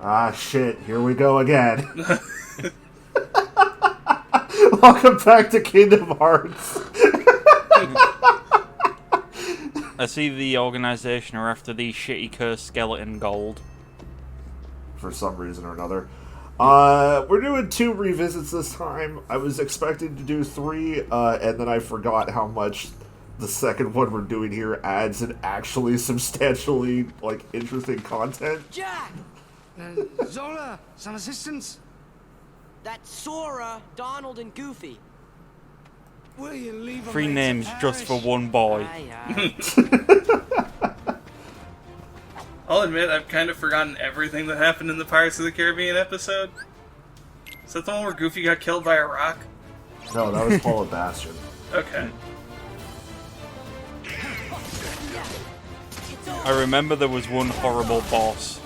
Ah, shit. Here we go again. Welcome back to Kingdom Hearts. I see the organisation are after the shitty cursed skeleton gold. For some reason or another. We're doing 2 revisits this time. I was expecting to do 3, and then I forgot how much the second one we're doing here adds an actually substantially, interesting content. Jack! Zola, some assistance? That's Sora, Donald, and Goofy. Will you leave 3 names just for one boy. Aye. I'll admit, I've kind of forgotten everything that happened in the Pirates of the Caribbean episode. Is that the one where Goofy got killed by a rock? No, that was Paula Bastard. Okay. I remember there was one horrible boss.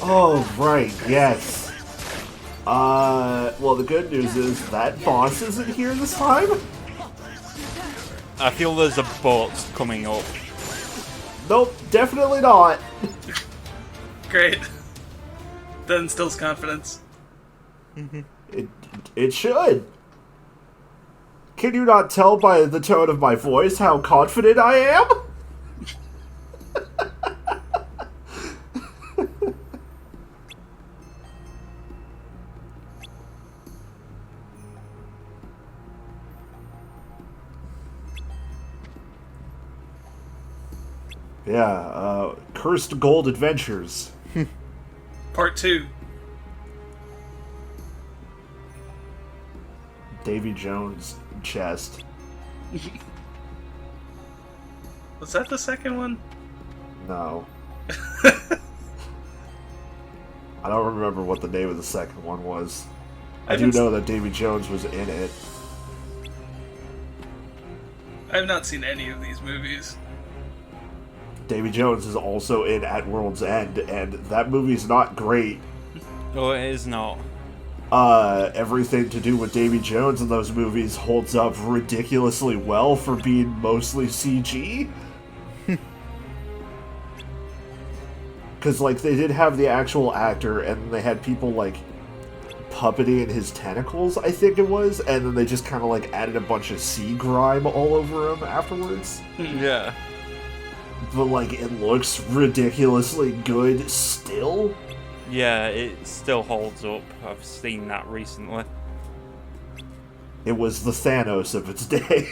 Oh, right, yes. Well, the good news is that boss isn't here this time. I feel there's a boat coming up. Nope, definitely not. Great. That instills confidence. It should. Can you not tell by the tone of my voice how confident I am? Yeah, Cursed Gold Adventures. Part 2. Davy Jones chest. Was that the second one? No. I don't remember what the name of the second one was. I do know that Davy Jones was in it. I've not seen any of these movies. Davy Jones is also in At World's End, and that movie's not great. No, it is not. Everything to do with Davy Jones in those movies holds up ridiculously well for being mostly CG. Because, they did have the actual actor, and they had people, puppeting his tentacles, I think it was, and then they just kind of, added a bunch of sea grime all over him afterwards. Yeah. But, it looks ridiculously good still. Yeah, it still holds up. I've seen that recently. It was the Thanos of its day.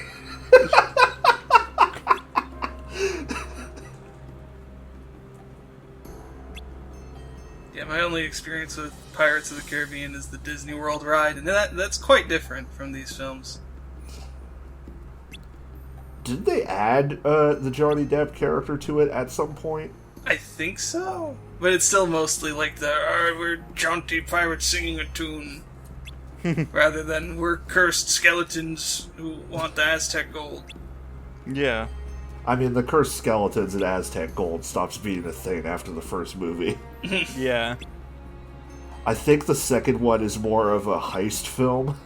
Yeah, my only experience with Pirates of the Caribbean is the Disney World ride, and that's quite different from these films. Did they add the Johnny Depp character to it at some point? I think so. But it's still mostly we're jaunty pirates singing a tune. Rather than we're cursed skeletons who want the Aztec gold. Yeah. I mean, the cursed skeletons in Aztec gold stops being a thing after the first movie. Yeah. I think the second one is more of a heist film.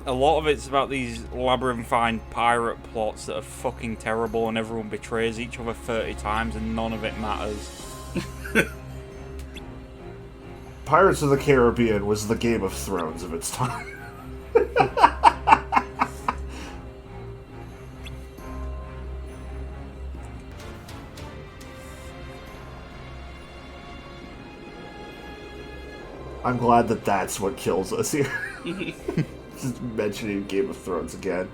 A lot of it's about these labyrinthine pirate plots that are fucking terrible and everyone betrays each other 30 times and none of it matters. Pirates of the Caribbean was the Game of Thrones of its time. I'm glad that that's what kills us here. Just mentioning Game of Thrones again.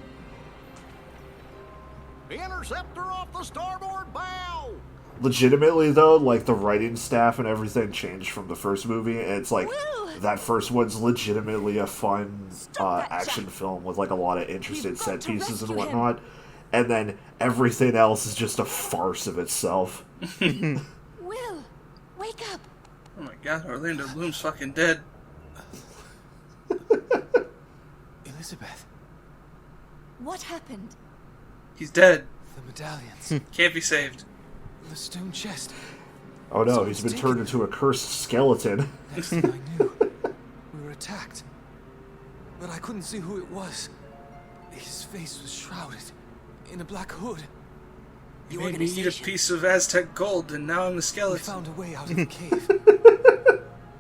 Interceptor off the starboard bow! Legitimately, though, the writing staff and everything changed from the first movie, and it's that first one's legitimately a fun action film with a lot of interesting set pieces and whatnot, and then everything else is just a farce of itself. Will, wake up! Oh my god, Orlando Bloom's fucking dead. Elizabeth, What happened? He's dead. the medallions, Can't be saved. the stone chest. Oh no, he's been turned into a cursed skeleton. Next thing I knew, we were attacked. But I couldn't see who it was. His face was shrouded in a black hood. You made me eat a piece of Aztec gold, and now I'm the We skeleton. found a way out of the cave.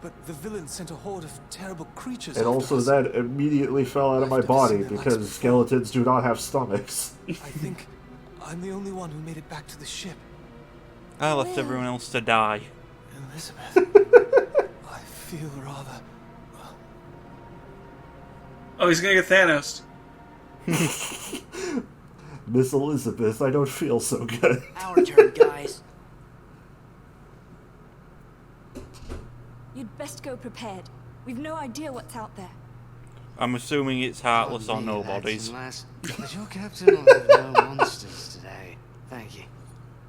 But the villain sent a horde of terrible creatures And after also us. that immediately fell out of my I've never body seen their lights because before. skeletons do not have stomachs. I think I'm the only one who made it back to the ship. I left everyone else to die. Elizabeth, I feel rather... Oh, he's gonna get Thanos. Miss Elizabeth, I don't feel so good. Our turn, guys. You'd best go prepared. We've no idea what's out there. I'm assuming it's heartless or nobodies. But your captain will have no monsters today. Thank you.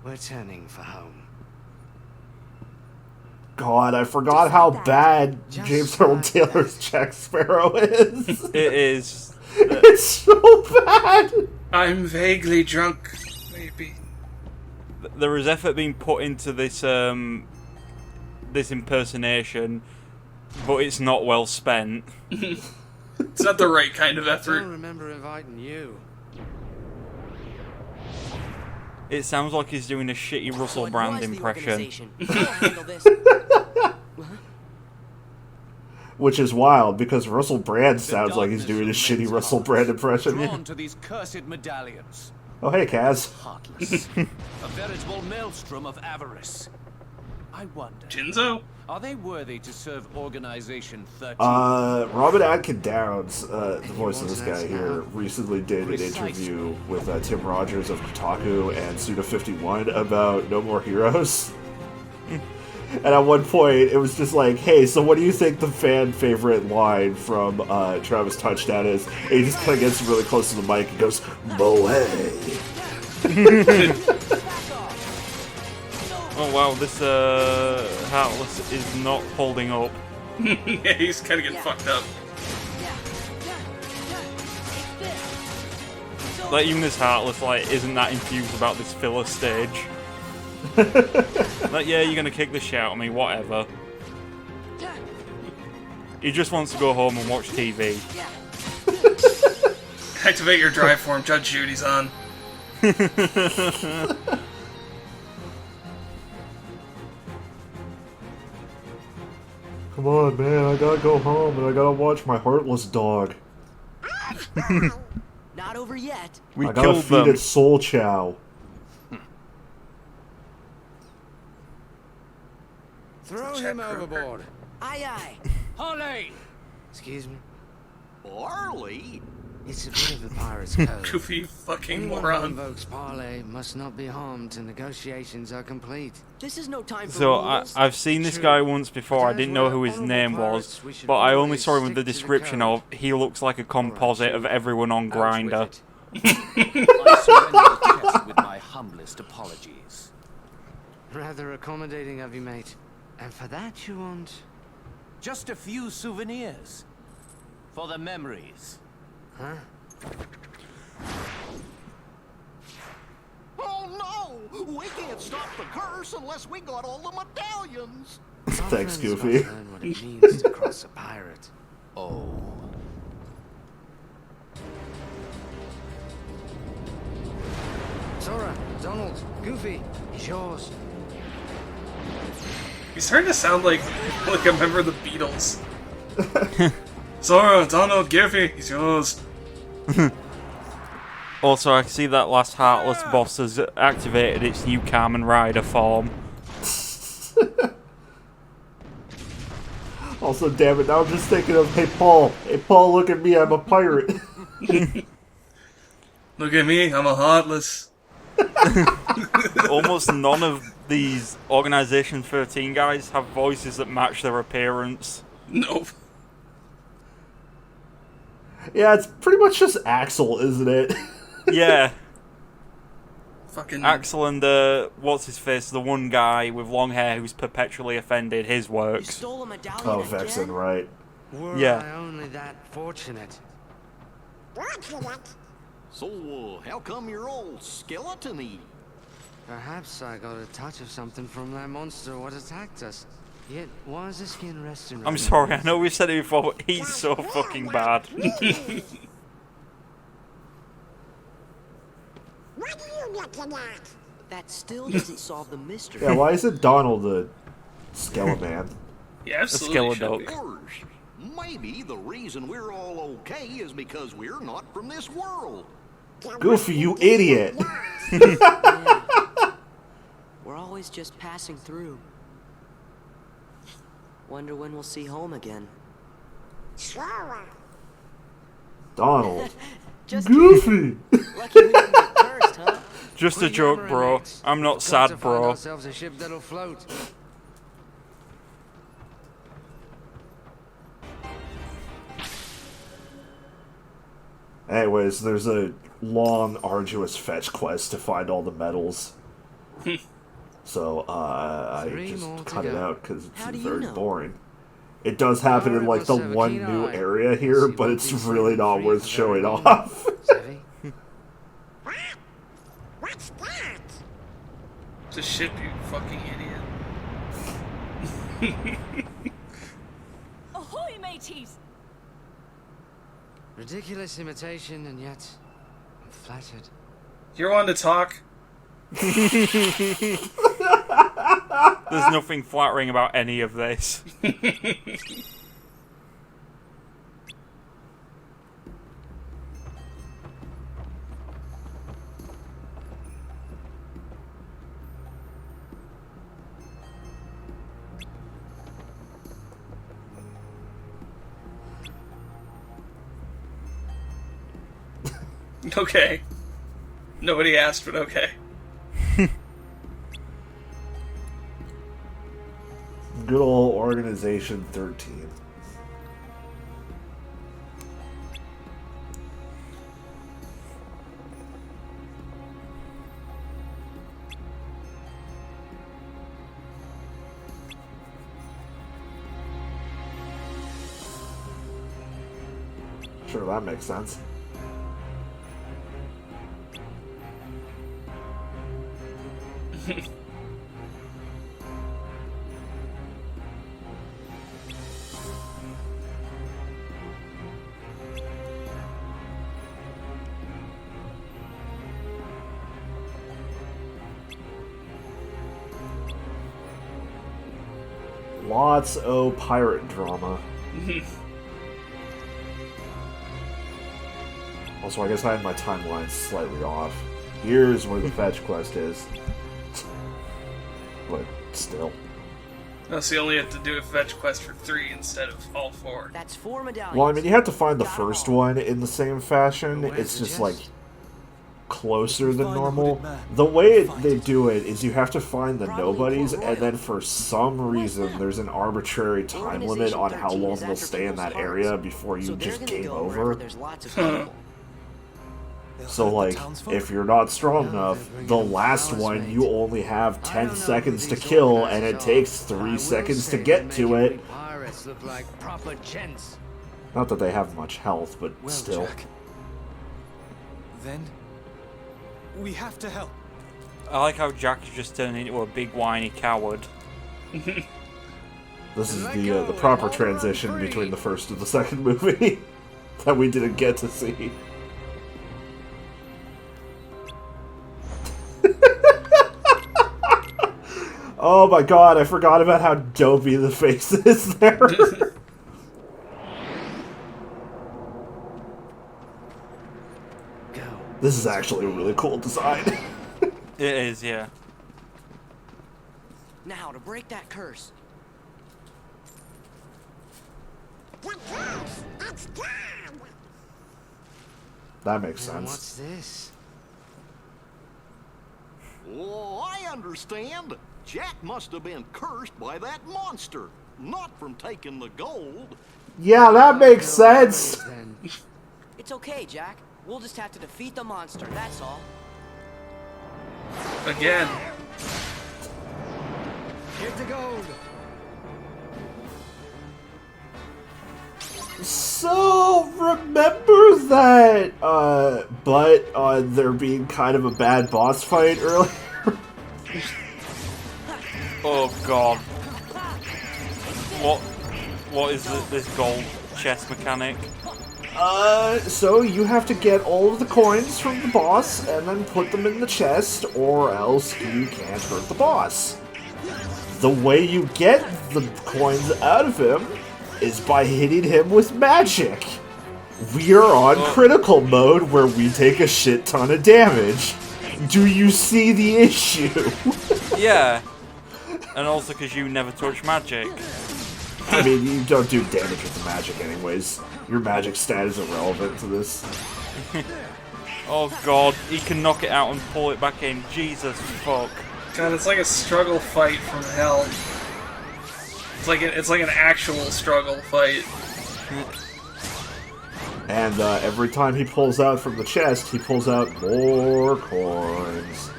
We're turning for home. God, I forgot how bad James Earl Taylor's Jack Sparrow is. It is. It's so bad. I'm vaguely drunk, maybe. There is effort being put into this this impersonation, but it's not well spent. It's not the right kind of I effort. don't remember inviting you. It sounds like he's doing a shitty Russell So it Brand was the impression. organization. We'll handle this. Which is wild because Russell Brand sounds like he's doing a shitty Russell Brand impression. Drawn to these cursed medallions. Oh, hey, Kaz. Heartless. A veritable maelstrom of avarice. I wonder, Jinzo? are they worthy to serve Organization 13? Robin Atkin Downs, the voice of this guy here, recently did an interview with Tim Rogers of Kotaku and Suda51 about No More Heroes. And at one point, it was just like, hey, so what do you think the fan favorite line from Travis Touchdown is? And he just kind of gets really close to the mic and goes, Moe. Oh wow, this Heartless is not holding up. Yeah, he's kind of getting fucked up. Like even this Heartless like isn't that enthused about this filler stage. Like yeah, you're gonna kick the shit out of me, whatever. He just wants to go home and watch TV. Activate your drive form. Judge Judy's on. Come on, man, I gotta go home and I gotta watch my heartless dog. Not over yet. We I gotta killed feed them. it soul chow. Throw him overboard. Aye, aye. Holly! Excuse me. Barley? It's a bit of the pirate's code. Goofy fucking Anyone who moron. invokes parley must not be harmed till negotiations are complete. This is no time for So rules. I've seen this guy once before. I didn't know who his name was, but I only saw him with the description of he looks like a composite of everyone on Grindr. I surrender the test with my humblest apologies. Rather accommodating of you, mate. And for that you want... Just a few souvenirs. For the memories. Huh? Oh no! We can't stop the curse unless we got all the medallions! Our Thanks, friends Goofy. must learn what it means to cross a pirate. Oh. Sora, Donald, Goofy, it's yours. He's starting to sound like a member of the Beatles. Sora, Donald, Goofy, he's yours. Also, I see that last Heartless boss has activated its new Carmen Rider form. Also, damn it, now I'm just thinking of, hey Paul, look at me, I'm a pirate. Look at me, I'm a heartless. Almost none of these Organization 13 guys have voices that match their appearance. Nope. Yeah, it's pretty much just Axel, isn't it? Yeah. Fucking Axel and, what's his face, the one guy with long hair who's perpetually offended, his You works. stole a medallion Oh, again? Vexen, right. Were Yeah. I only that fortunate. So, how come you're all skeleton-y? Perhaps I got a touch of something from that monster what attacked us. Yet, why is the skin resting I'm on sorry, I know we've said it before, but he's so fucking bad. that still doesn't solve the mystery. Yeah, why is it Donald the Skeleman? Yeah, absolutely. Should be. Of course. Maybe the reason we're all okay is because we're not from this world. Goofy, you idiot! Yeah. We're always just passing through. Wonder when we'll see home again. Donald. Just Goofy! lucky we didn't get cursed, huh? Just a joke, bro. I'm not sad, bro. Ourselves a ship that'll float. Anyways, there's a long, arduous fetch quest to find all the medals. So, I 3 more just to cut it go. out because How it's do you very know? boring. It does happen in, like, the Alright, one keen new eye. area here, See but what it's these really not free worth for showing very long. off. Savvy? What's that? It's a ship, you fucking idiot. Ahoy, mateys! Ridiculous imitation, and yet I'm flattered. You're one to talk. There's nothing flattering about any of this. Okay. Nobody asked, but okay. Good old Organization 13. Sure, that makes sense. Lots of pirate drama. Also, I guess I had my timeline slightly off. Here's where the fetch quest is. But still. Oh, so you only have to do a fetch quest for 3 instead of all 4. That's 4 medallions. Well, I mean, you have to find the first one in the same fashion. It's just, like, closer than normal. The way they do it is you have to find the nobodies, and then for some reason there's an arbitrary time limit on how long they'll stay in that area before you just game over. There's lots of people. So, like, if you're not strong enough, the last one you only have 10 seconds to kill, and it takes 3 seconds to get to it. Pirates look like proper gents. Not that they have much health, but Well, still. Jack. Then we have to help. I like how Jack is just turning into a big whiny coward. This is the proper transition between the first and the second movie that we didn't get to see. Oh my god, I forgot about how dopey the face is there. This is actually a really cool design. It is, yeah. Now, to break that curse. That makes And sense. what's this? Oh, I understand. Jack must have been cursed by that monster, not from taking the gold. Yeah, that makes sense. Then It's okay, Jack. We'll just have to defeat the monster, that's all. Again. get the gold. So, remember that, there being kind of a bad boss fight earlier? Oh god. What is this gold chess mechanic? So you have to get all of the coins from the boss and then put them in the chest, or else you can't hurt the boss. The way you get the coins out of him is by hitting him with magic. We are on critical mode where we take a shit ton of damage. Do you see the issue? Yeah. And also because you never touch magic. I mean, you don't do damage with the magic anyways. Your magic stat is irrelevant to this. Oh god, he can knock it out and pull it back in. Jesus fuck. God, it's like a struggle fight from hell. It's like an actual struggle fight. And every time he pulls out from the chest, he pulls out more coins.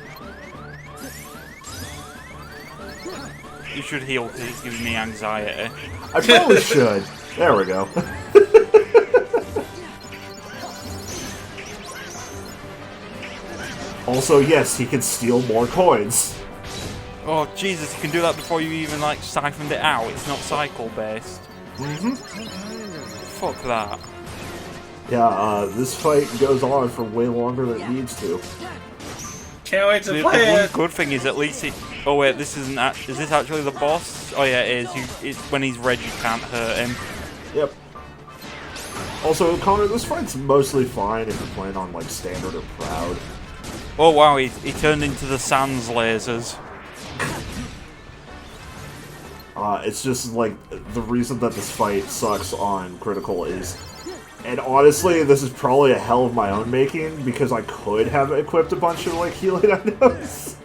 You should heal because it's giving me anxiety. I probably should. There we go. Also, yes, he can steal more coins. Oh Jesus, you can do that before you even like siphoned it out. It's not cycle based. Fuck that. Yeah, this fight goes on for way longer than it needs to. Can't wait to The play one it. good thing is at least it. Oh wait, this isn't. Is this actually the boss? Oh yeah, it is. It's when he's red, you can't hurt him. Yep. Also, Connor, this fight's mostly fine if you're playing on like standard or proud. Oh wow, he turned into the Sans lasers. It's just like the reason that this fight sucks on critical is, and honestly, this is probably a hell of my own making because I could have equipped a bunch of like healing items.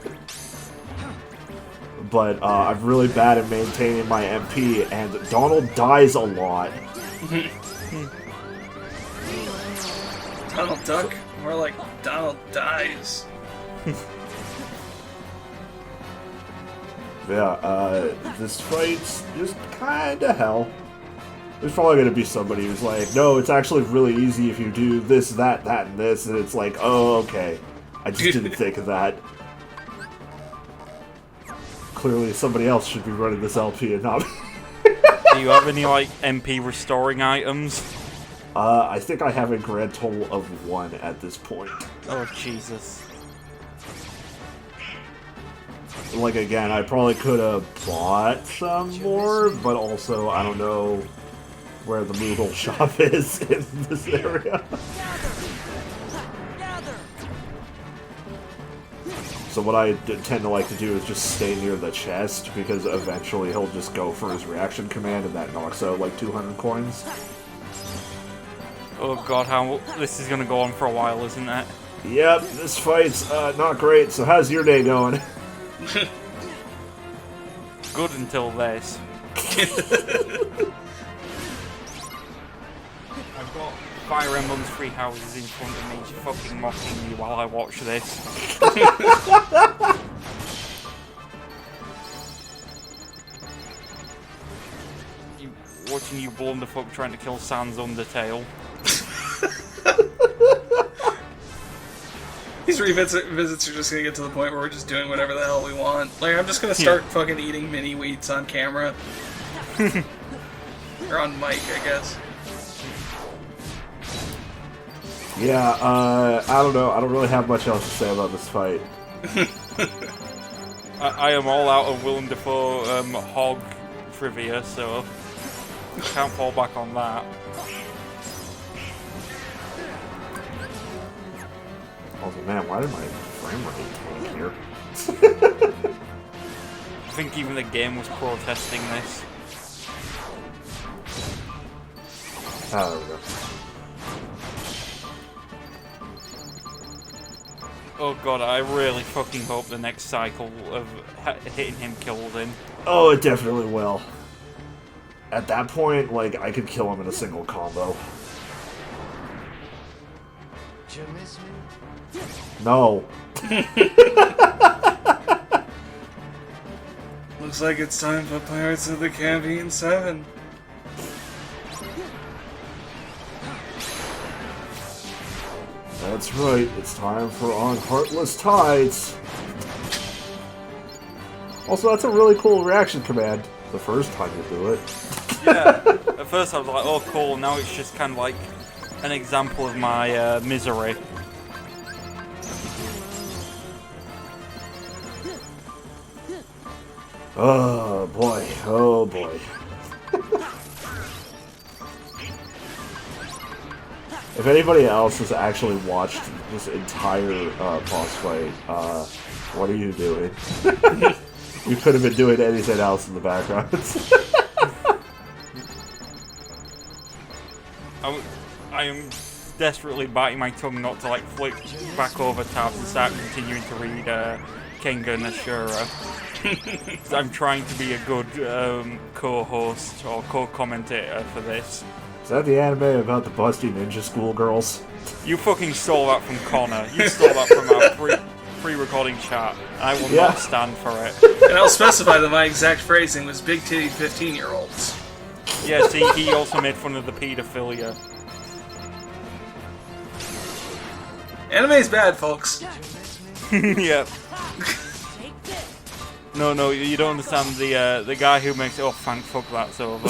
But I'm really bad at maintaining my MP, and Donald dies a lot. Donald Duck? More like Donald dies. Yeah, this fight's just kinda hell. There's probably gonna be somebody who's like, no, it's actually really easy if you do this, that, and this, and it's like, oh, okay. I just didn't think of that. Clearly somebody else should be running this LP and not me. Do you have any like MP restoring items? I think I have a grand total of 1 at this point. Oh Jesus. Like, again, I probably could have bought some more, but also, I don't know where the Moogle shop is in this area. So what I tend to like to do is just stay near the chest, because eventually he'll just go for his reaction command, and that knocks out like 200 coins. Oh god, how this is gonna go on for a while, isn't it? Yep, this fight's not great, so how's your day going? Good until this. I've got Fire Emblem's 3 houses in front of me fucking mocking me while I watch this. Watching you blunderfuck trying to kill Sans Undertale. These revisits are just gonna get to the point where we're just doing whatever the hell we want. Like, I'm just gonna start fucking eating mini wheats on camera. Or on mic, I guess. Yeah, I don't know. I don't really have much else to say about this fight. I am all out of Willem Dafoe hog trivia, so can't fall back on that. Also, man, why did my frame rate tank here? I think even the game was protesting this. Oh, there we go. Oh god, I really fucking hope the next cycle of hitting him kills him. Oh, it definitely will. At that point, like, I could kill him in a single combo. Did you miss me? No. Looks like it's time for Pirates of the Caribbean 7. That's right, it's time for On Heartless Tides. Also, that's a really cool reaction command the first time you do it. Yeah, at first I was like, oh cool, now it's just kind of like an example of my misery. Oh boy, oh boy. If anybody else has actually watched this entire boss fight, what are you doing? You could have been doing anything else in the background. I am desperately biting my tongue not to like flick back over tabs and start continuing to read Kenga Nashura. I'm trying to be a good co-host or co-commentator for this. Is that the anime about the busty ninja schoolgirls? You fucking stole that from Connor. You stole that from our pre-recording chat. I will not stand for it. And I'll specify that my exact phrasing was big titty 15-year-olds. Yeah, see, he also made fun of the paedophilia. Anime's bad, folks. Yep. No, you don't understand. The guy who makes it. Oh, thank fuck, that's over.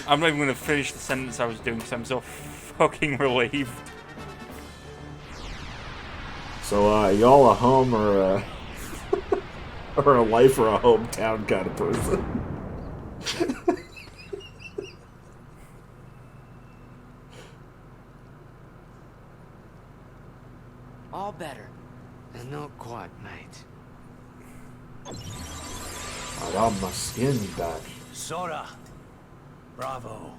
I'm not even going to finish the sentence I was doing because I'm so fucking relieved. So, y'all a home or a or a life or a hometown kind of person? All better. Not quite, mate. I got my skin back. Sora. Bravo.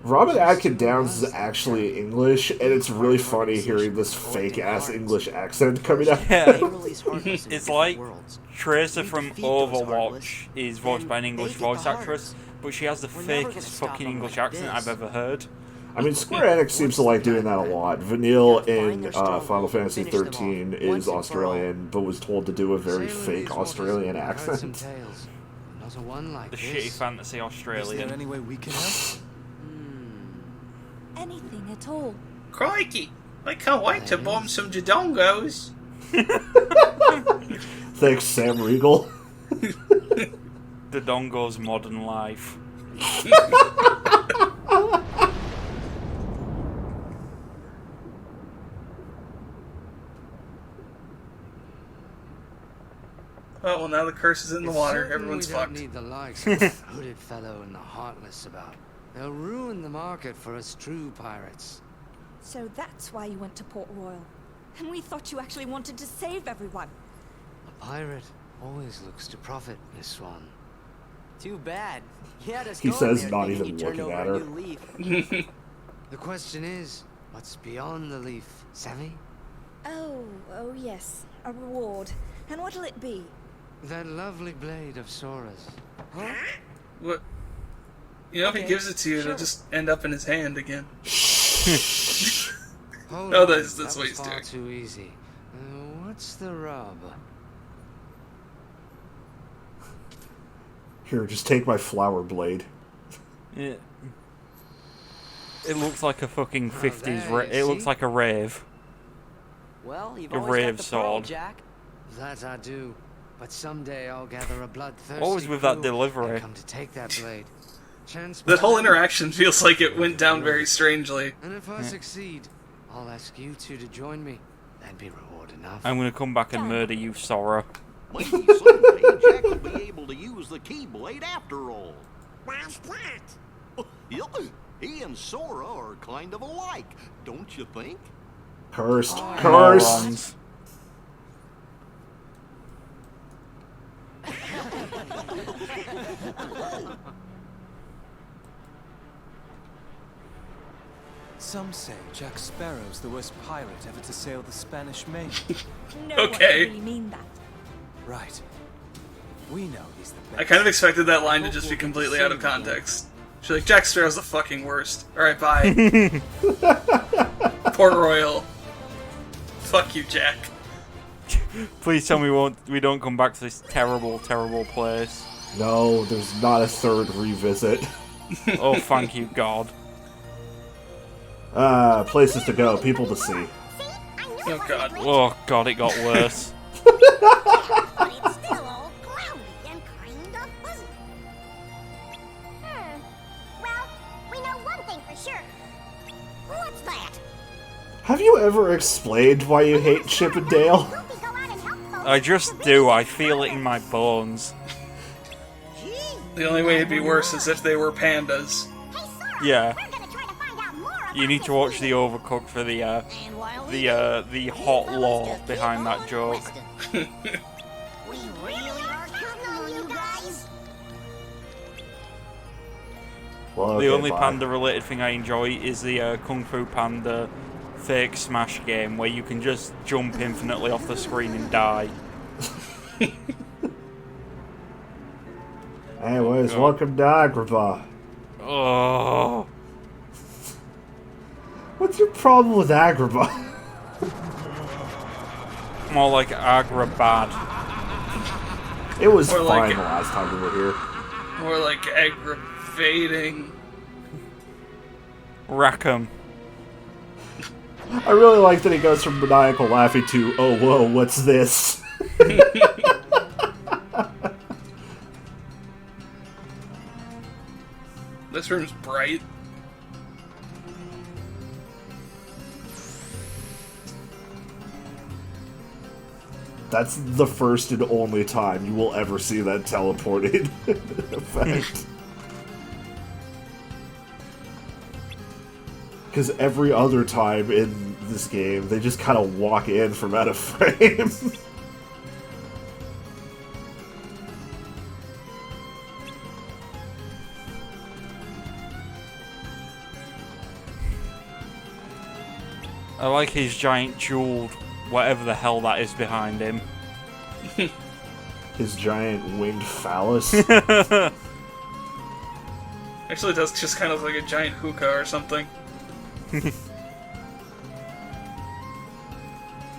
Robin Atkin Downs is actually English, and it's really funny hearing this fake-ass English accent coming out. Yeah. It's like Tracer from Overwatch is voiced by an English voice actress, but she has the fakest fucking English accent I've ever heard. I mean, Square Enix seems to like doing that a lot. Vanille in Final Fantasy XIII is Australian, but was told to do a very fake Australian accent. The shitty fantasy Australian. Is there any way we can help? Anything at all. Crikey! I can't wait to bomb some Jadongos. Thanks, Sam Riegel. The Dongo's modern life. Oh, well, now the curse is in the water. Everyone's we fucked. Don't need the likes of the hooded fellow and the heartless about. They'll ruin the market for us true pirates. So that's why you went to Port Royal. And we thought you actually wanted to save everyone. A pirate always looks to profit, Miss Swan. Too bad. You had us He going says, there not thinking even you turned looking over at a her. new leaf. The question is, what's beyond the leaf, savvy? Oh yes. A reward. And what'll it be? That lovely blade of Sora's. Huh? What? You know, if he gives it to you, it'll just end up in his hand again. Hold Oh, on, that's that what was he's far doing. too easy. What's the rub? Here, just take my flower blade. Yeah. It looks like a fucking 50s. there, It looks see? like a rave. Well, you've A always rave got the pearl, sword. Jack. That I do. But someday I'll gather a bloodthirsty What was with that crew delivery? and come to take that blade. Chance That whole mine. interaction feels like it went down very strangely. And if I succeed, I'll ask you two to join me. That'd be reward enough. I'm gonna come back and murder you, Sora. Maybe someday Jack will be able to use the Keyblade after all. Why's that? Yeah, he and Sora are kind of alike, don't you think? Cursed. Cursed. Morons. Some say Jack Sparrow's the worst pirate ever to sail the Spanish Main. No Okay. one can really mean that. Right. We know he's the best. I kind of expected that line to just be completely out of context. She's like, Jack Sparrow's the fucking worst. Alright, bye. Port Royal. Fuck you, Jack. Please tell me we don't come back to this terrible, terrible place. No, there's not a third revisit. Oh, thank you, God. Places to go, people to see. Oh god. Oh, God, it got worse. But it's still all cloudy and kind of fuzzy. ever explained why you hate Chip and Dale? I just do. I feel it in my bones. The only way it'd be worse is if they were pandas. Yeah. You need to watch the Overcooked for the hot lore behind that joke. We really are counting on you guys. Well, The okay, only bye. panda-related thing I enjoy is the Kung Fu Panda fake smash game where you can just jump infinitely off the screen and die. Anyways, welcome to Agrabah. Oh. What's your problem with Agrabah? More like Agrabad. It was Or fine like- the last time we were here. More like aggravating. Rackham. I really like that he goes from maniacal laughing to, oh whoa, what's this? This room's bright. That's the first and only time you will ever see that teleported effect. Because every other time in this game, they just kind of walk in from out of frame. I like his giant jeweled whatever the hell that is behind him. His giant winged phallus. Actually, that's just kind of like a giant hookah or something.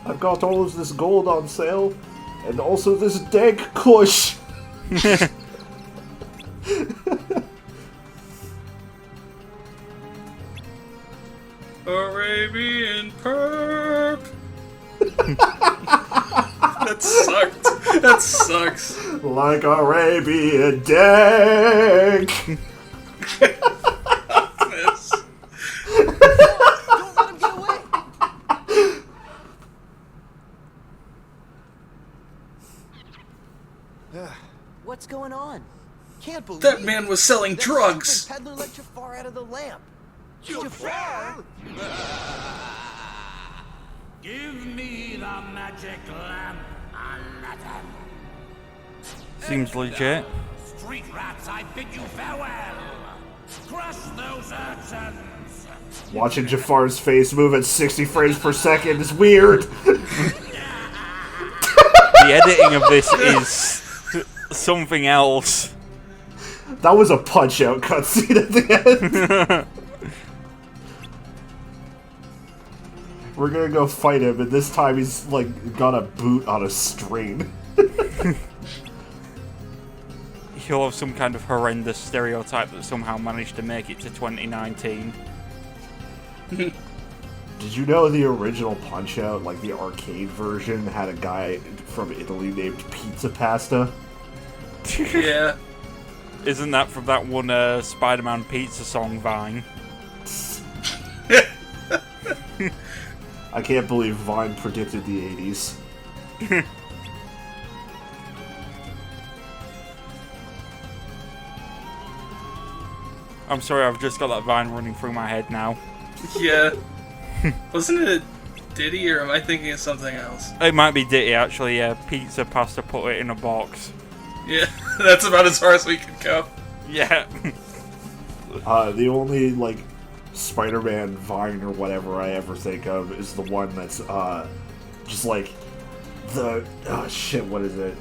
I've got all of this gold on sale, and also this Dank Kush. Arabian perp. That sucked. That sucks. Like Arabian Dank. This. Don't let him get away. What's going on? Can't believe That man was selling that drugs. stupid peddler let Jafar out of the lamp. Jafar? Give me the magic lamp, Aladdin. Seems legit. Street rats, I bid you farewell. Crush those urchins. Watching Jafar's face move at 60 frames per second is weird. The editing of this is something else. That was a punch-out cutscene at the end. We're gonna go fight him, and this time he's, like, got a boot on a string. He'll have some kind of horrendous stereotype that somehow managed to make it to 2019. Did you know the original Punch-Out, like the arcade version, had a guy from Italy named Pizza Pasta? Yeah. Isn't that from that one Spider-Man pizza song Vine? I can't believe Vine predicted the 80s. I'm sorry, I've just got that Vine running through my head now. Yeah. Wasn't it Diddy, or am I thinking of something else? It might be Ditty, actually, yeah. Pizza Pasta put it in a box. Yeah, that's about as far as we could go. Yeah. The only, like, Spider-Man Vine or whatever I ever think of is the one that's, just like, the, oh shit, what is it?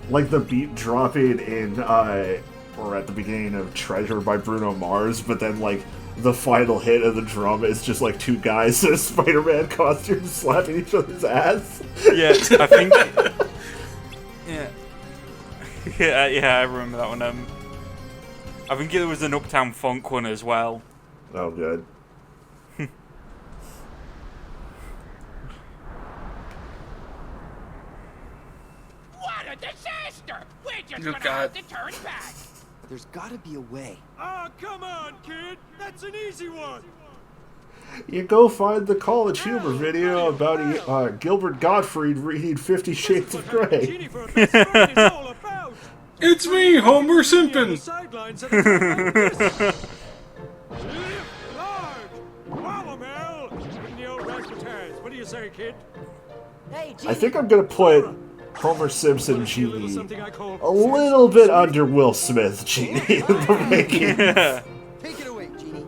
Like the beat dropping in, or at the beginning of Treasure by Bruno Mars, but then, like, the final hit of the drum is just, like, two guys in a Spider-Man costume slapping each other's ass. Yeah, I think... Yeah. Yeah, I remember that one. I think there was an Uptown Funk one as well. Oh, good. What a disaster! We're just Oh, gonna God. have to turn back. There's gotta be a way. Oh, come on, kid. That's an easy one. You go find the College Humor video about Gilbert Gottfried reading 50 Shades of Grey. It's me, Homer Simpson! What do you say, kid? I think I'm gonna put Homer Simpson Genie a little bit under Will Smith Genie in the ranking. Take it away, Genie.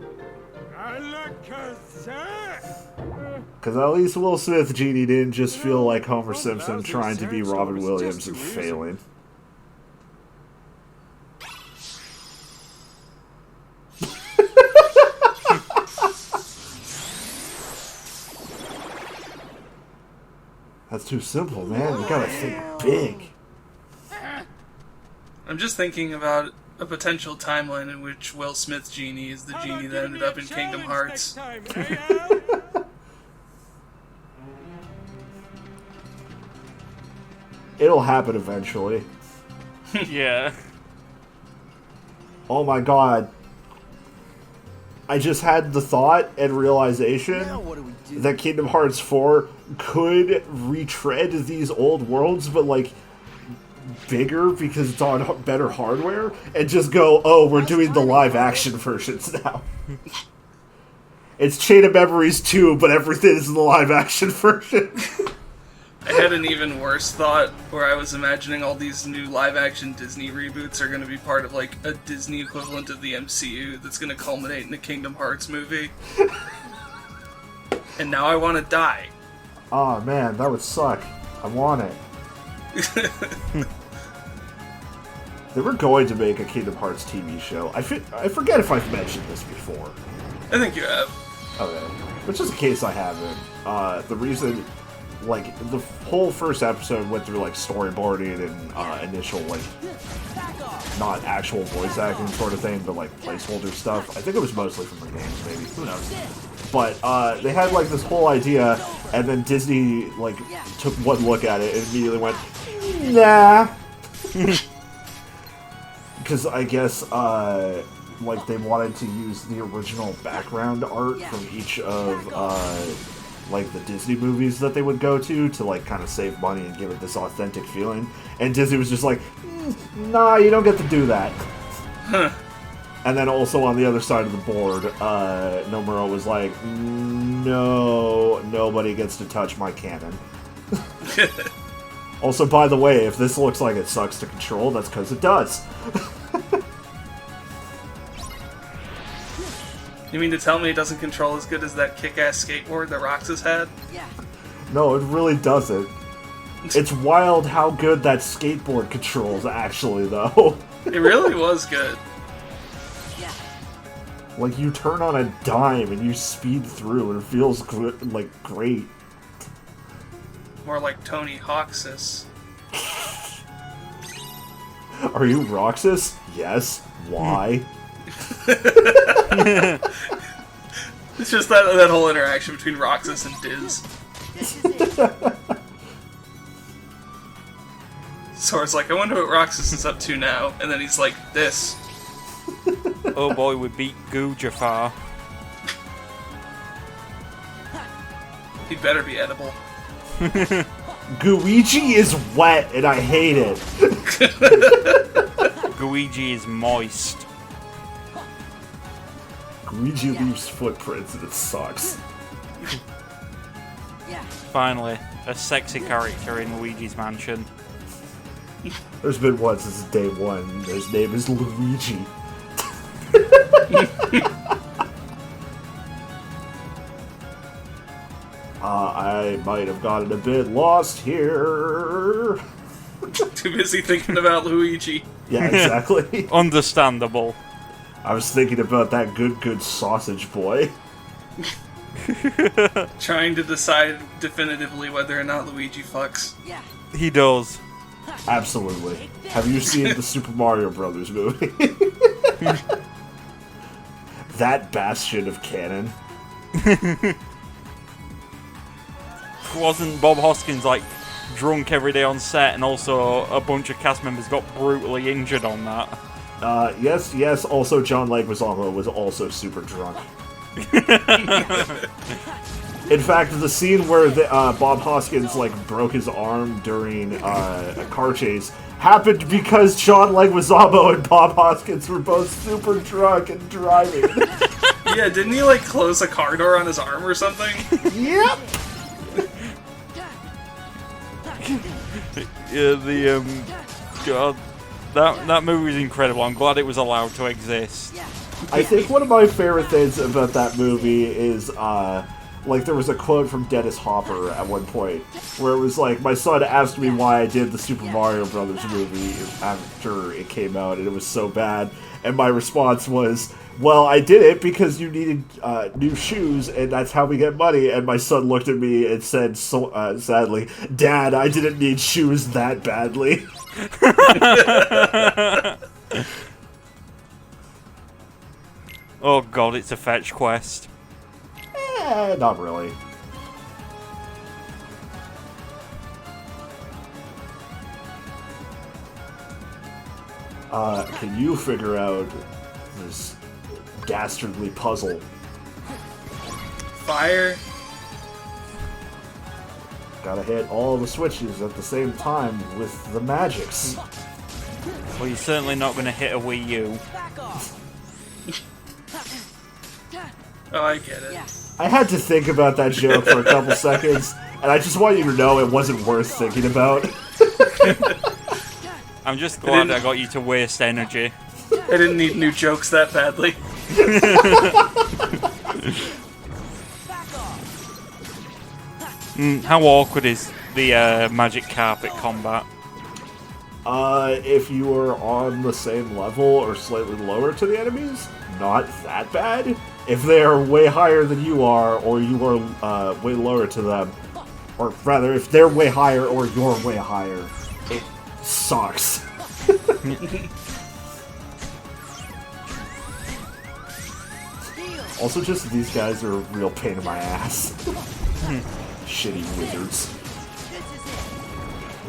Because at least Will Smith Genie didn't just feel like Homer Simpson trying to be Robin Williams and failing. That's too simple, man. You gotta think big. I'm just thinking about a potential timeline in which Will Smith Genie is the genie that ended up in Kingdom Hearts. It'll happen eventually. Yeah. Oh my god. I just had the thought and realization that Kingdom Hearts 4 could retread these old worlds, but like bigger because it's on better hardware, and just go, oh, we're doing the live action versions now. It's Chain of Memories 2, but everything is in the live action version. I had an even worse thought where I was imagining all these new live-action Disney reboots are going to be part of, like, a Disney equivalent of the MCU that's going to culminate in a Kingdom Hearts movie. And now I want to die. Oh man, that would suck. I want it. They were going to make a Kingdom Hearts TV show. I forget if I've mentioned this before. I think you have. Okay. Which is a case I haven't. The reason... Like, the whole first episode went through, like, storyboarding and initial, like, not actual voice acting sort of thing, but, like, placeholder stuff. I think it was mostly from the games, maybe. Who knows? But, they had, like, this whole idea, and then Disney, like, took one look at it and immediately went, nah. Because I guess, like, they wanted to use the original background art from each of, like, the Disney movies that they would go to, like, kind of save money and give it this authentic feeling. And Disney was just like, nah, you don't get to do that. Huh. And then also on the other side of the board, Nomura was like, no, nobody gets to touch my canon. Also, by the way, if this looks like it sucks to control, that's because it does. You mean to tell me it doesn't control as good as that kick-ass skateboard that Roxas had? Yeah. No, it really doesn't. It's wild how good that skateboard controls, actually, though. It really was good. Yeah. Like, you turn on a dime and you speed through and it feels, like, great. More like Tony Hawksis. Are you Roxas? Yes. Why? It's just that whole interaction between Roxas and Diz. Sora's like, I wonder what Roxas is up to now, and then he's like, this. Oh boy, we beat Goo Jafar. He better be edible. Gooigi is wet and I hate it. Gooigi is moist. Luigi leaves footprints and it sucks. Yeah. Finally, a sexy character in Luigi's Mansion. There's been one since day one. His name is Luigi. I might have gotten a bit lost here. Too busy thinking about Luigi. Yeah, exactly. Understandable. I was thinking about that good sausage boy. Trying to decide definitively whether or not Luigi fucks. Yeah. He does. Absolutely. Have you seen the Super Mario Brothers movie? That bastion of canon. Wasn't Bob Hoskins like drunk every day on set, and also a bunch of cast members got brutally injured on that? Yes. Also, John Leguizamo was also super drunk. In fact, the scene where Bob Hoskins like broke his arm during a car chase happened because John Leguizamo and Bob Hoskins were both super drunk and driving. Yeah, didn't he like close a car door on his arm or something? Yep. Yeah, God, that movie is incredible. I'm glad it was allowed to exist. I think one of my favorite things about that movie is like there was a quote from Dennis Hopper at one point where it was like, my son asked me why I did the Super Mario Brothers movie after it came out and it was so bad, and my response was, well, I did it because you needed new shoes and that's how we get money. And my son looked at me and said sadly, Dad, I didn't need shoes that badly. Oh god, it's a fetch quest. Not really. Can you figure out this dastardly puzzle? Fire. Gotta hit all the switches at the same time with the magics. Well, you're certainly not going to hit a Wii U. Oh, I get it. I had to think about that joke for a couple seconds, and I just want you to know it wasn't worth thinking about. I'm just glad I got you to waste energy. I didn't need new jokes that badly. How awkward is the magic carpet combat? If you are on the same level or slightly lower to the enemies, not that bad. If they are way higher than you are, or you are way lower to them, or rather, if they're way higher or you're way higher, it sucks. Also, just these guys are a real pain in my ass. Shitty wizards.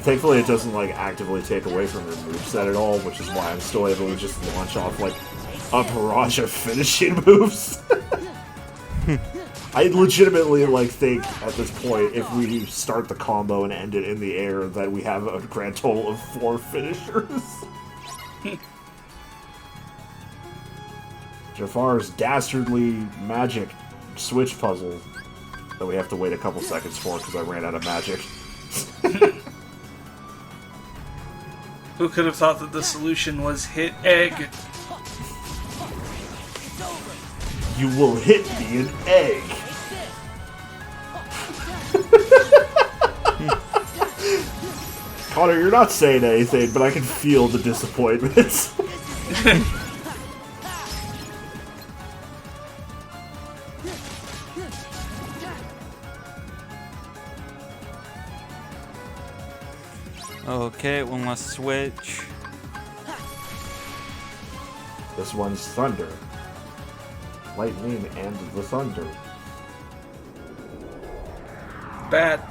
Thankfully, it doesn't like actively take away from their moveset at all, which is why I'm still able to just launch off like a barrage of finishing moves. I legitimately like think at this point, if we start the combo and end it in the air, that we have a grand total of 4 finishers. Jafar's dastardly magic switch puzzle that we have to wait a couple seconds for because I ran out of magic. Who could have thought that the solution was hit egg? You will hit me an egg. Connor, you're not saying anything, but I can feel the disappointment. Okay, one last switch. This one's thunder. Lightning and the thunder. Bad.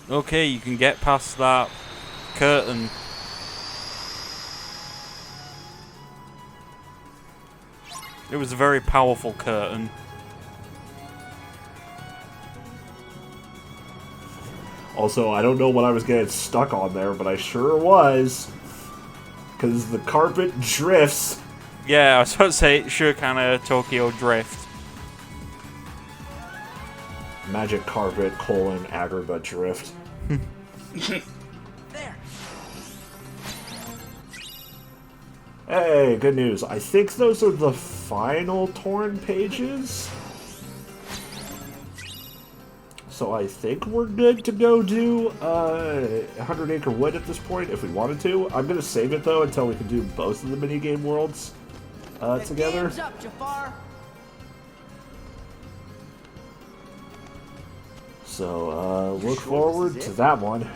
Okay, you can get past that curtain. It was a very powerful curtain. Also, I don't know what I was getting stuck on there, but I sure was. Because the carpet drifts. Yeah, I was about to say, it sure kind of Tokyo Drift. Magic carpet, Agrabah drift. Hey, good news. I think those are the final torn pages. So I think we're good to go do 100 Acre Wood at this point, if we wanted to. I'm going to save it, though, until we can do both of the minigame worlds together. Hands up, Jafar. So, look forward to that one.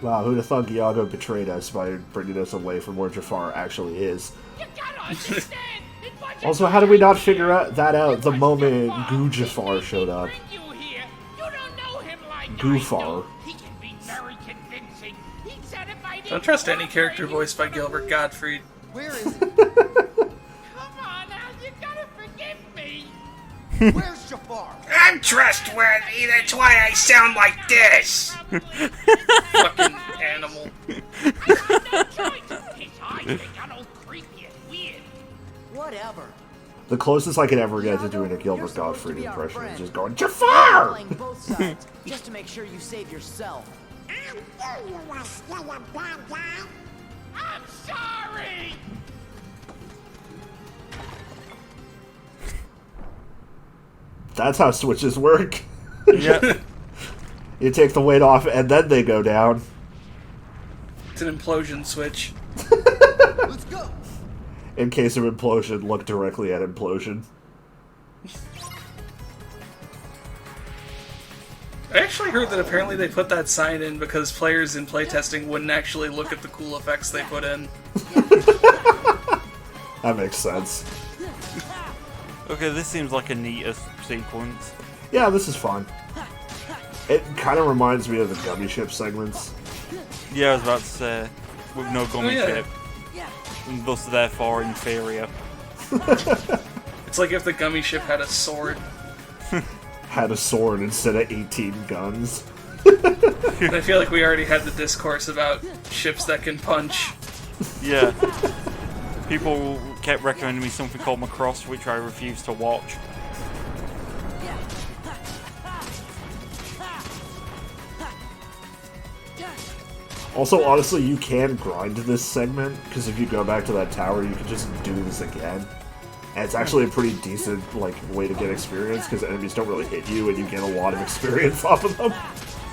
Wow, who'd have thought Iago betrayed us by bringing us away from where Jafar actually is? You gotta understand. Also, how did we not figure that out the moment Goo Jafar showed up? You don't know him like Goofar. He can be very convincing. He'd satisfy Don't trust any character voiced by Gilbert Gottfried. Where is it? Come on now, you gotta forgive me. Where's Jafar? I'm trustworthy, that's why I sound like this. Fucking animal. No choice. His eyes, they got all creepy and weird. Whatever. The closest I could ever get to doing a Gilbert Gottfried be our impression is friend. just going, Jafar! Playing both sides, just to make sure you save yourself. I knew you were still a bad guy. I'm sorry. That's how switches work. Yeah. You take the weight off and then they go down. It's an implosion switch. Let's go. In case of implosion, look directly at implosion. I actually heard that apparently they put that sign in because players in playtesting wouldn't actually look at the cool effects they put in. That makes sense. Okay, this seems like a neater sequence. Yeah, this is fun. It kind of reminds me of the gummy ship segments. Yeah, I was about to say, with no gummy yeah. ship. And thus, therefore, inferior. It's like if the gummy ship had a sword. Had a sword instead of 18 guns. And I feel like we already had the discourse about ships that can punch. Yeah. People kept recommending me something called Macross, which I refused to watch. Also, honestly, you can grind this segment, because if you go back to that tower, you can just do this again. And it's actually a pretty decent, like, way to get experience, because enemies don't really hit you, and you get a lot of experience off of them.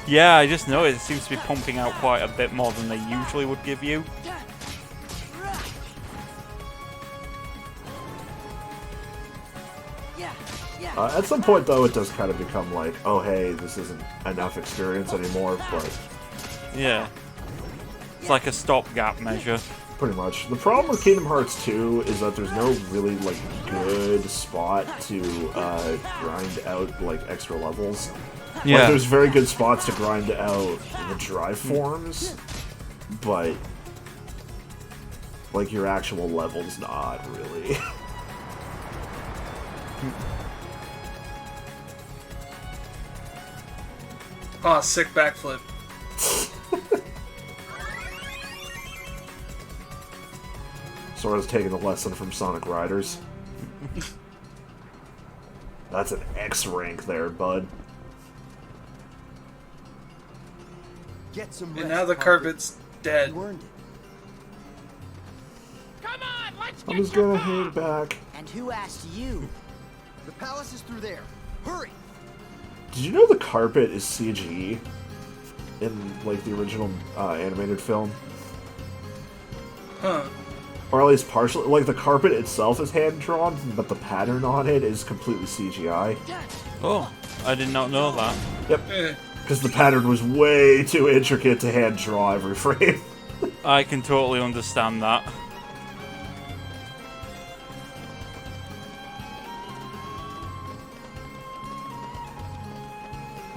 Yeah, I just noticed it seems to be pumping out quite a bit more than they usually would give you. At some point, though, it does kind of become like, oh, hey, this isn't enough experience anymore, but Yeah. It's like a stopgap measure. pretty much. The problem with Kingdom Hearts 2 is that there's no really, like, good spot to grind out, like, extra levels. Yeah. Like, there's very good spots to grind out the drive forms, but, like, your actual level's not really. Aw, sick backflip. Sora's taking a lesson from Sonic Riders. That's an X rank there, bud. Get some rest. And now the Parker. carpet's dead. You earned it. Come on, let's I'm get just gonna Jafar. head back. And who asked you? The palace is through there. Hurry! Did you know the carpet is CG in, like, the original animated film? Huh. Or at least partially. Like, the carpet itself is hand-drawn, but the pattern on it is completely CGI. Oh, I did not know that. Yep. Eh. Because the pattern was way too intricate to hand-draw every frame. I can totally understand that.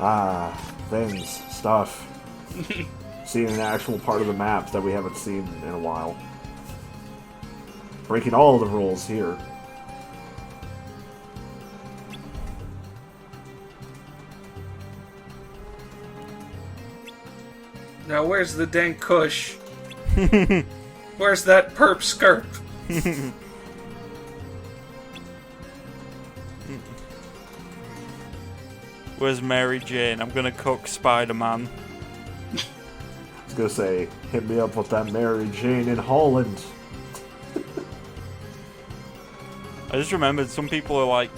Ah, things, stuff. Seeing an actual part of the map that we haven't seen in a while. Breaking all the rules here. Now where's the Dank Kush? Where's that perp skirp? Where's Mary Jane? I'm gonna cook Spider-Man. I was gonna say, hit me up with that Mary Jane in Holland. I just remembered some people are like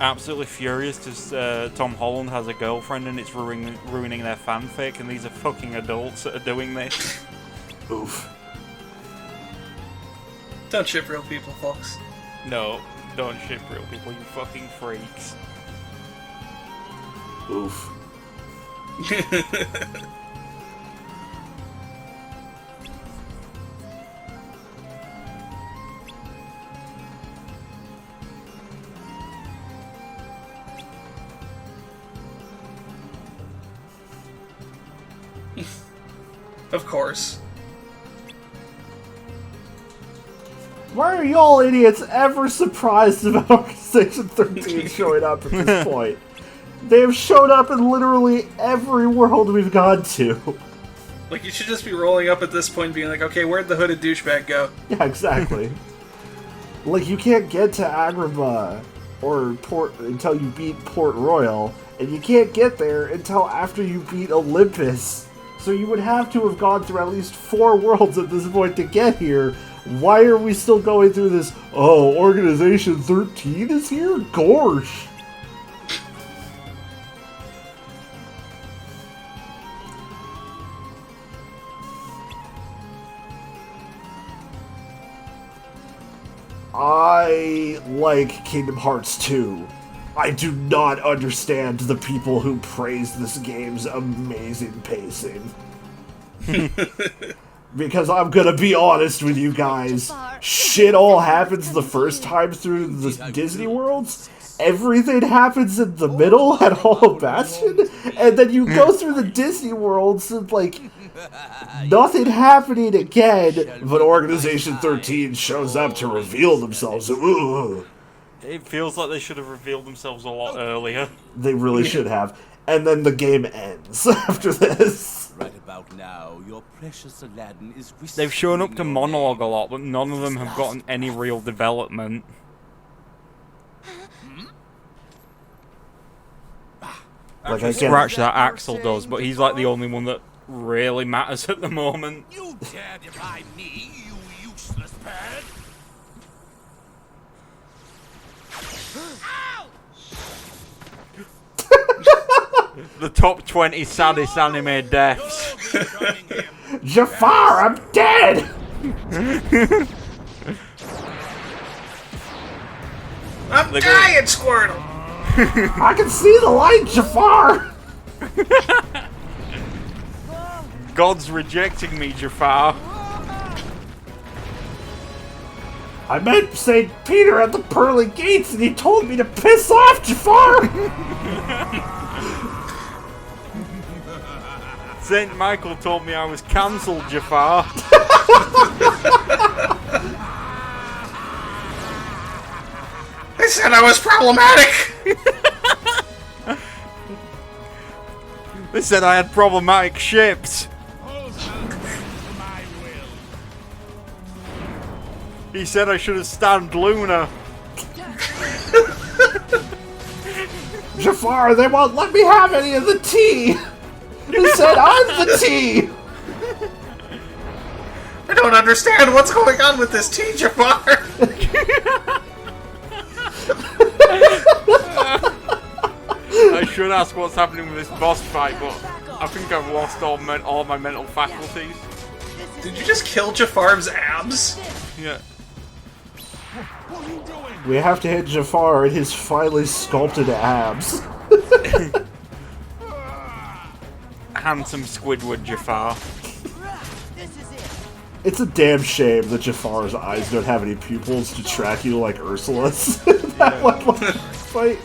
absolutely furious because Tom Holland has a girlfriend and it's ruining their fanfic, and these are fucking adults that are doing this. Oof. Don't ship real people, folks. No, don't ship real people, you fucking freaks. Oof. Of course. Why are y'all idiots ever surprised about Organization 13 showing up at this point? They have showed up in literally every world we've gone to. Like, you should just be rolling up at this point being like, okay, where'd the hooded douchebag go? Yeah, exactly. Like, you can't get to Agrabah or Port until you beat Port Royal, and you can't get there until after you beat Olympus. So you would have to have gone through at least 4 worlds at this point to get here. Why are we still going through this? Oh, Organization 13 is here? Gorsh! I like Kingdom Hearts 2. I do not understand the people who praise this game's amazing pacing. Because I'm gonna be honest with you guys, shit all happens the first time through the Disney worlds. Everything happens in the middle at Hollow Bastion, and then you go through the Disney worlds and, like, nothing happening again, but Organization 13 shows up to reveal themselves. Ooh. It feels like they should have revealed themselves a lot earlier. They really should have. And then the game ends after this. Right about now, your precious Aladdin is They've shown up to monologue a lot, but none of them have gotten any real development. Like, I Scratch that, Axel does, but he's like the only one that really matters at the moment. You dare defy me, you useless bird! The top 20 saddest anime deaths. Jafar, I'm dead! I'm dying, Squirtle! I can see the light, Jafar! God's rejecting me, Jafar. I met St. Peter at the pearly gates and he told me to piss off, Jafar! St. Michael told me I was cancelled, Jafar. They said I was problematic! They said I had problematic ships. He said I should have stand Luna. Jafar, they won't let me have any of the tea! They said I'm the tea! I don't understand what's going on with this tea, Jafar! I should ask what's happening with this boss fight, but I think I've lost all my mental faculties. Did you just kill Jafar's abs? Yeah. We have to hit Jafar and his finely sculpted abs. Handsome Squidward Jafar. It's a damn shame that Jafar's eyes don't have any pupils to track you like Ursula's. That one fight.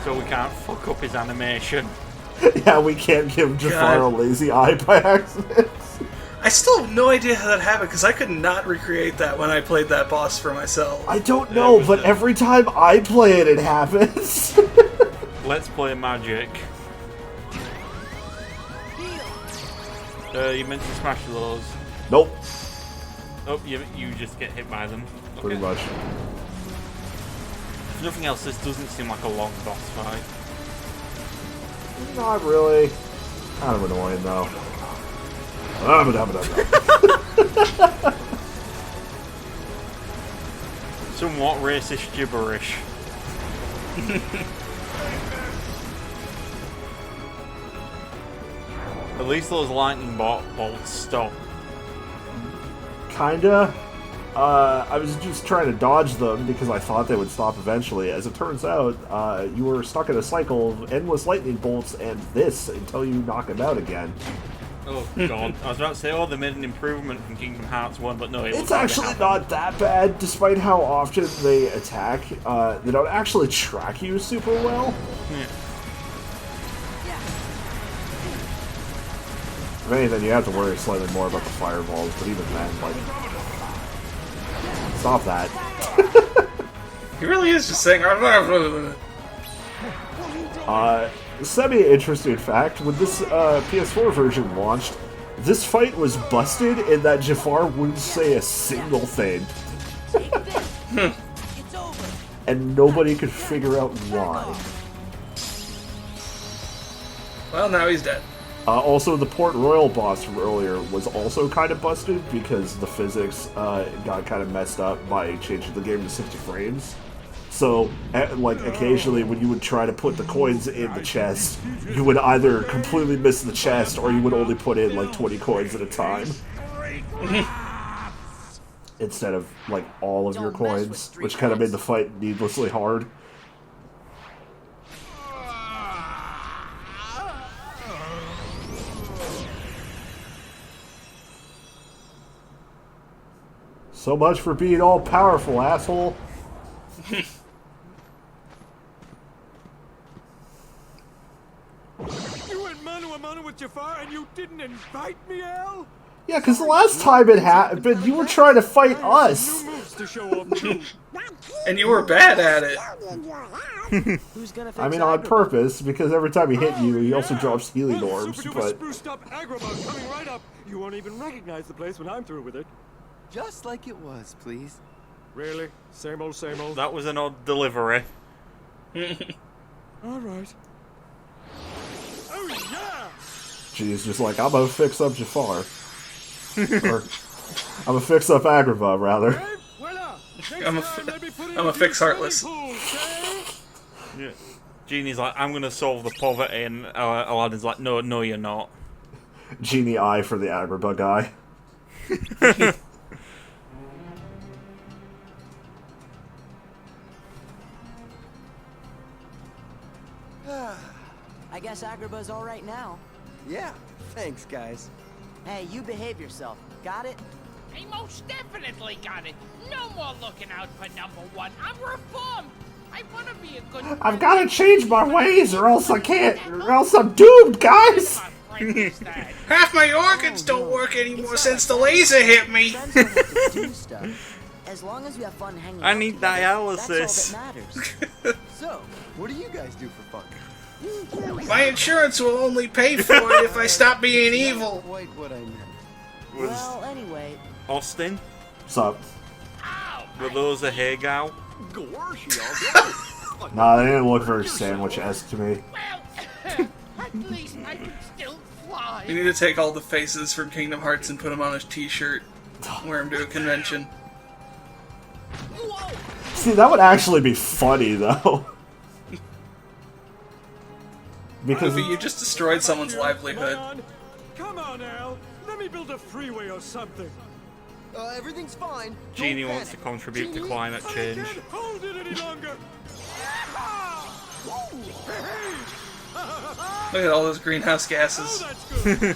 So we can't fuck up his animation. Yeah, we can't give Jafar a lazy eye by accident. I still have no idea how that happened, because I could not recreate that when I played that boss for myself. I don't know, but every time I play it, it happens. Let's play magic. You meant to smash those. Nope. Oh, you just get hit by them. Okay. Pretty much. If nothing else, this doesn't seem like a long boss fight. Not really. Kind of annoying, though. Somewhat racist gibberish. At least those lightning bolts stop. Kinda. I was just trying to dodge them because I thought they would stop eventually. As it turns out, you were stuck in a cycle of endless lightning bolts and this until you knock them out again. Oh god, I was about to say, oh, they made an improvement from Kingdom Hearts 1, but no, it's actually not that bad, despite how often they attack. They don't actually track you super well. Yeah. If anything, you have to worry slightly more about the fireballs, but even then, like... Stop that. He really is just saying. Semi-interesting fact, when this PS4 version launched, this fight was busted in that Jafar wouldn't say a single thing. And nobody could figure out why. Well, now he's dead. Also, the Port Royal boss from earlier was also kind of busted because the physics got kind of messed up by changing the game to 60 frames. So, like, occasionally when you would try to put the coins in the chest, you would either completely miss the chest or you would only put in, like, 20 coins at a time. Instead of, like, all of your coins, which kind of made the fight needlessly hard. So much for being all-powerful, asshole. You went mano a mano with Jafar and you didn't invite me, Al? Yeah, because the last time it happened, you were trying to fight us. And you were bad at it. I mean, on purpose, because every time he hit you, he also drops healing orbs, but... Spruced up Agrabah coming right up. You won't even recognize the place when I'm through with it. Just like it was, please. Really? Same old, same old? That was an odd delivery. Alright. Oh, yeah! She's just like, I'm gonna fix up Jafar. Or, I'm gonna fix up Agrabah, rather. I'm a fix Heartless. Yeah. Genie's like, I'm gonna solve the poverty, and Aladdin's like, no, you're not. Genie eye for the Agrabah guy. I guess Agrabah's all right now. Yeah, thanks, guys. Hey, you behave yourself. Got it? I most definitely got it. No more looking out for number one. I'm reformed. I want to be a good... I've got to change my ways, or else I can't. Or else I'm doomed, guys. Half my organs don't work anymore since the laser hit me. As long as we have fun hanging I need dialysis. That's all that matters. So, what do you guys do for fun? My insurance will only pay for it if I stop being evil. Quite what I meant. Well, anyway. Austin? What's up? Were those a Hagao? Nah, they didn't look very sandwich-esque to me. At least I can still fly. We need to take all the faces from Kingdom Hearts and put them on a t-shirt. Wear them to a convention. See, that would actually be funny, though. Because you just destroyed someone's livelihood. Come on, Al. Let me build a freeway or something. Everything's fine. Genie wants to contribute to climate change. I can't hold it any longer. Look at all those greenhouse gases. Oh, that's good.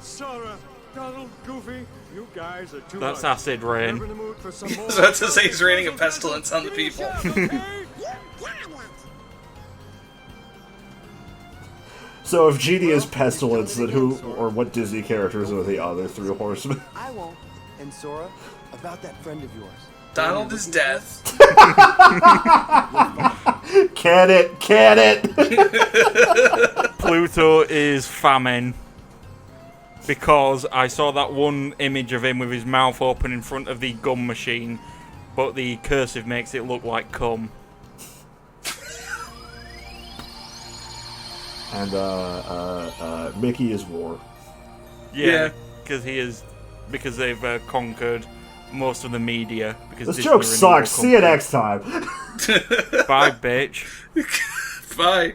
Sora, Donald, Goofy, you guys are too That's much. acid rain. Never in the mood for some more. So that's to say he's raining a pestilence on the people. So if Genie is Pestilence, then who or what Disney characters are the other three horsemen? I won't. And Sora, about that friend of yours. Donald is death. Can it? Can it? Pluto is famine. Because I saw that one image of him with his mouth open in front of the gum machine, but the cursive makes it look like cum. And Mickey is war. Yeah, because they've conquered most of the media. Because This Disney joke are an sucks. evil See you company. next time. Bye, bitch. Bye.